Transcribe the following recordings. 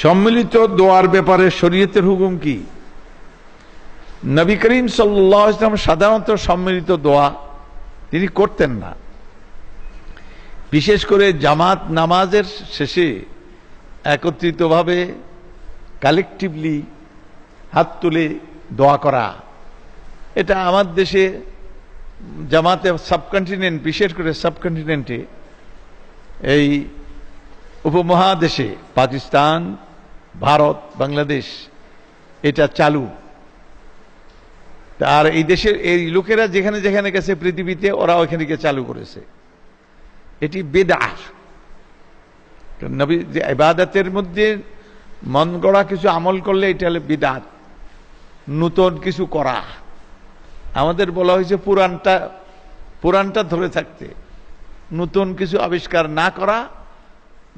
সম্মিলিত দোয়ার ব্যাপারে শরীয়তের হুকুম কি? নবী করিম সাল্লাল্লাহু আলাইহি ওয়াসাল্লাম সাধারণত সম্মিলিত দোয়া তিনি করতেন না। বিশেষ করে জামাত নামাজের শেষে একত্রিতভাবে কালেকটিভলি হাত তুলে দোয়া করা, এটা আমার দেশে জামাতে সাবকন্টিনেন্ট, বিশেষ করে সাবকন্টিনেন্টে এই উপমহাদেশে পাকিস্তান, ভারত, বাংলাদেশ এটা চালু। আর এই দেশের এই লোকেরা যেখানে যেখানে গেছে পৃথিবীতে ওরা ওইখানে গিয়ে চালু করেছে। এটি বেদাত। নবী যে ইবাদতের মধ্যে মন গড়া কিছু আমল করলে এটা হলো বিদআত, নতুন কিছু করা। আমাদের বলা হয়েছে পুরানটা ধরে থাকতে, নতুন কিছু আবিষ্কার না করা,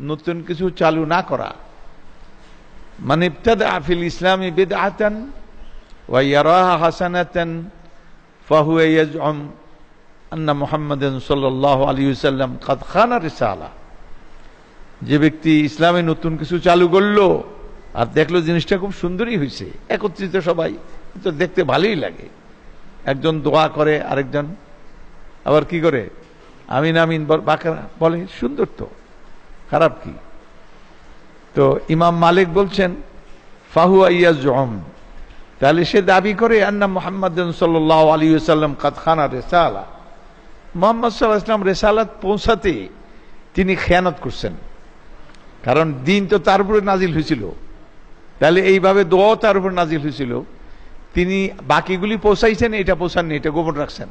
নতুন কিছু চালু না করা। মান ইবতাদা ফিল ইসলামি বিদআতান ওয়া ইয়ারাহা হাসানাতান ফাহুয়া ইয়াজউম আন্না মুহাম্মাদান সাল্লাল্লাহু আলাইহি ওয়াসাল্লাম কাদ খানা রিসালা। যে ব্যক্তি ইসলামে নতুন কিছু চালু করলো আর দেখলো জিনিসটা খুব সুন্দরই হয়েছে, একত্রিত সবাই, তো দেখতে ভালোই লাগে। একজন দোয়া করে, আরেকজন আবার কি করে আমিন আমিন বলে, সুন্দর তো, খারাপ কি? তো ইমাম মালিক বলছেন ফাহুয়া ইয়াজউম, তাহলে সে দাবি করে আন্না মুহাম্মাদান সাল্লাল্লাহু আলাইহি ওয়াসাল্লাম কাদ খানা রিসালা, মুহাম্মদ সাল্লাল্লাহু আলাইহি ওয়াসাল্লাম রিসালাত পৌঁছাতে তিনি খেয়ানত করছেন। কারণ দিন তো তার উপরে নাজিল হয়েছিল, তাহলে এইভাবে দোয়াও তার উপর নাজিল হয়েছিল। তিনি বাকিগুলি পৌঁছাইছেন, এটা পৌঁছাননি, এটা গোপন রাখছেন।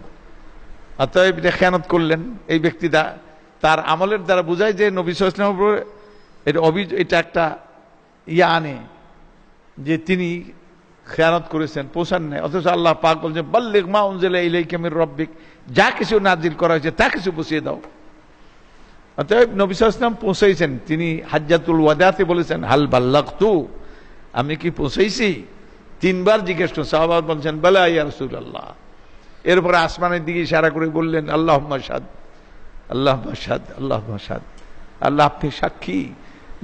অতএব এটা খেয়ানত করলেন। এই ব্যক্তি তার আমলের দ্বারা বোঝায় যে নবী সাল্লাল্লাহু আলাইহি ওয়াসাল্লামের উপর এটা একটা আনে যে তিনি খেয়ানত করেছেন, পৌঁছান নাই। অথচ আল্লাহ পাক বলছেন বাল্লিগ মা উনজিলা ইলাইকা মির রাব্বিক, যা কিছু নাজিল করা হয়েছে তা কিছু পৌঁছিয়ে দাও। অতএব নবী সাল্লাল্লাহু আলাইহি ওয়াসাল্লাম পৌঁছাইছেন। তিনি হাজ্জাতুল ওয়াদাতে বলেছেন হাল বাল্লাগতু, আমি কি পৌঁছাইছি? তিনবার জিজ্ঞেস করছেন। সাহাবা বলছেন বালা ইয়া রাসূলুল্লাহ। এরপরে আসমানের দিকে ইশারা করে বললেন আল্লাহুম্মা শাহাদ, আল্লাহুম্মা শাহাদ, আল্লাহুম্মা শাহাদ, আল্লাহ আপনি সাক্ষী,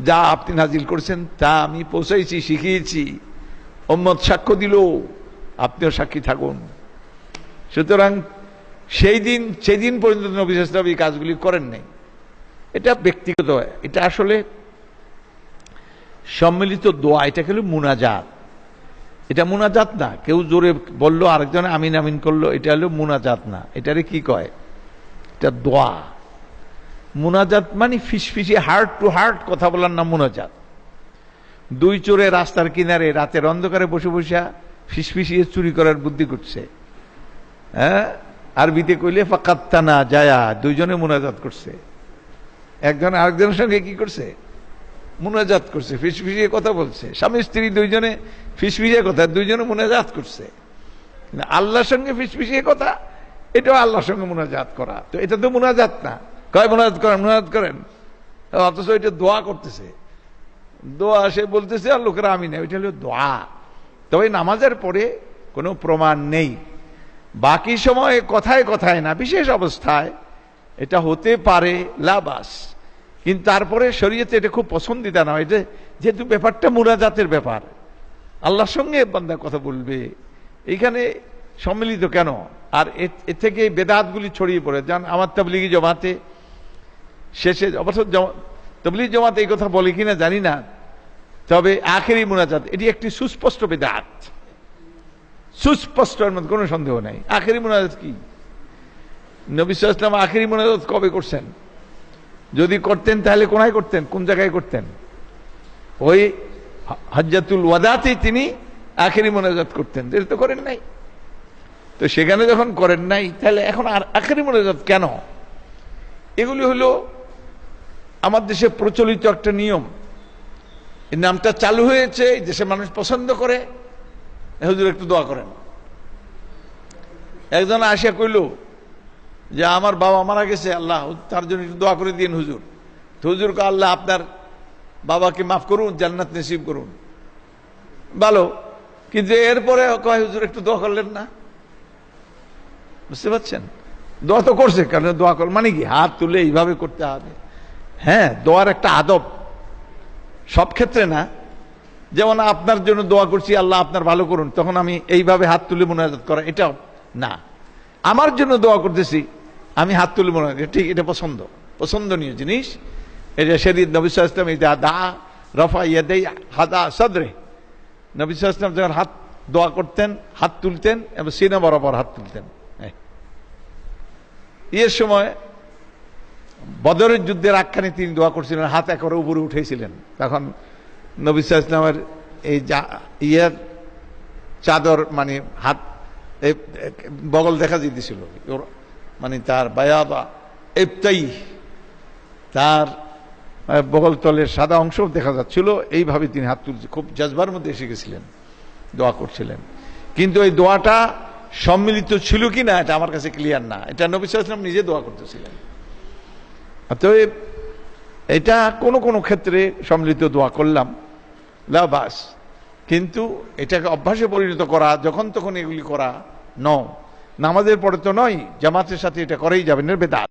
যা আপনি নাজিল করেছেন তা আমি পৌঁছাইছি, শিখিয়েছি। উম্মত সাক্ষ্য দিল, আপনিও সাক্ষী থাকুন। সুতরাং সেদিন পর্যন্ত নবী সাল্লাল্লাহু আলাইহি ওয়াসাল্লাম এই কাজগুলি করেন নাই। এটা ব্যক্তিগত, এটা আসলে সম্মিলিত দোয়া, এটা হলো মুনাজাত। এটা মুনাজাত না, কেউ জোরে বললো আরেকজন আমিন আমিন করলো, এটা হলো মুনাজাত না। এটারে কি কয়? এটা দোয়া। মুনাজাত মানে ফিসফিসি হার্ট টু হার্ট কথা বলার নাম মুনাজাত। দুই চোরে রাস্তার কিনারে রাতের অন্ধকারে বসে বসে ফিসফিসিয়ে চুরি করার বুদ্ধি করছে। হ্যাঁ, আরবিতে কইলে ফাকাত্তানা জায়া, দুইজনে মুনাজাত করছে। একজন আরেকজনের সঙ্গে কি করছে? মুনাজাত করছে, ফিসফিসিয়ে কথা বলছে। স্বামী স্ত্রী দুইজনে ফিসফিসিয়ে কথা, দুইজনে মুনাজাত করছে। আল্লাহর সঙ্গে ফিসফিসিয়ে কথা, এটাও আল্লাহর সঙ্গে মুনাজাত করা। তো এটা তো মুনাজাত না। কয় মুনাজাত করেন, মুনাজাত করেন, অথচ এটা দোয়া করতেছে। দোয়া সে বলতেছে আর লোকেরা আমি নেই, ওইটা হলো দোয়া। তবে নামাজের পরে কোনো প্রমাণ নেই। বাকি সময়ে কথায় কথায় না, বিশেষ অবস্থায় এটা হতে পারে লাবাস, কিন্তু তারপরে শরীয়তে এটা খুব পছন্দিতা নয়। এটা যেহেতু ব্যাপারটা মুনাজাতের ব্যাপার, আল্লাহর সঙ্গে বান্দা কথা বলবে, এইখানে সম্মিলিত কেন? আর এ থেকে বেদাতগুলি ছড়িয়ে পড়ে। যেমন আমার তাবলীগী জমাতে শেষে, অবশ্য তাবলীগী জমাতে এই কথা বলে কিনা জানি না, তবে আখেরি মুনাজাত এটি একটি সুস্পষ্ট বেদাত, সুস্পষ্ট, এর মধ্যে কোনো সন্দেহ নাই। আখেরি মুনাজাত কি? নবী সাল্লাল্লাহু আলাইহি ওয়াসাল্লাম আখেরি মুনাজাত কবে করছেন? যদি করতেন তাহলে কোনায় করতেন, কোন জায়গায় করতেন? ওই হাজ্জাতুল ওয়াদাতেই তিনি আখেরি মুনাজাত করতেন। এটা তো করেন নাই। তো সেখানে যখন করেন নাই, তাহলে এখন আর আখেরি মুনাজাত কেন? এগুলি হলো আমার দেশে প্রচলিত একটা নিয়ম। এই নামটা চালু হয়েছে, এই দেশে মানুষ পছন্দ করে, হুজুর একটু দোয়া করেন। একজন আসিয়া কইল যে আমার বাবা মারা গেছে, আল্লাহ তার জন্য একটু দোয়া করে দিন হুজুর। তো হুজুর কে আল্লাহ আপনার বাবাকে মাফ করুন, জান্নাত নসিব করুন। ভালো, কিন্তু এরপরে কয় হুজুর একটু দোয়া করলেন না। বুঝতে পারছেন? দোয়া তো করছে, কারণ দোয়া কর মানে কি হাত তুলে এইভাবে করতে হবে। হ্যাঁ, দোয়ার একটা আদব, সব ক্ষেত্রে না, যেমন আপনার জন্য দোয়া করছি আল্লাহ আপনার ভালো করুন, তখন আমি এইভাবে হাত তুলে মোনাজাত করা, এটা না। আমার জন্য দোয়া করতেছি, আমি হাত তুলে মোনাজাত, ঠিক, এটা পছন্দনীয় জিনিস। এটা শরীয়ত। নবী সাল্লাল্লাহু আলাইহি ওয়াসাল্লাম ইদা দা রাফা ইয়াদাই হাদা সাদরে, নবী সাল্লাল্লাহু আলাইহি ওয়াসাল্লাম যখন হাত দোয়া করতেন, হাত তুলতেন এবং সিনা বরাবর হাত তুলতেন। এর সময় বদরের যুদ্ধের আখ্যানে তিনি দোয়া করছিলেন, হাত একেবারে উপরে উঠেছিলেন। তখন নবী সাল্লাল্লাহু আলাইহি ওয়াসাল্লামের এই ইয়ের চাদর, মানে হাত বগল দেখা যেতেছিল, মানে তার বায়াবা ইবতাই, তার বগল তলের সাদা অংশ দেখা যাচ্ছিল। এইভাবে তিনি হাত তুলছে, খুব জজবার মধ্যে এসে গেছিলেন, দোয়া করছিলেন। কিন্তু এই দোয়াটা সম্মিলিত ছিল কি না এটা আমার কাছে ক্লিয়ার না। এটা নবী সাল্লাল্লাহু আলাইহি ওয়াসাল্লাম নিজে দোয়া করতেছিলেন। অতএব এটা কোনো কোনো ক্ষেত্রে সম্মিলিত দোয়া করলাম, লা বাস, কিন্তু এটাকে অভ্যাসে পরিণত করা, যখন তখন এগুলি করা নামাজের পরে তো নয়, জামাতের সাথে এটা করেই যাবেন, বেদাত।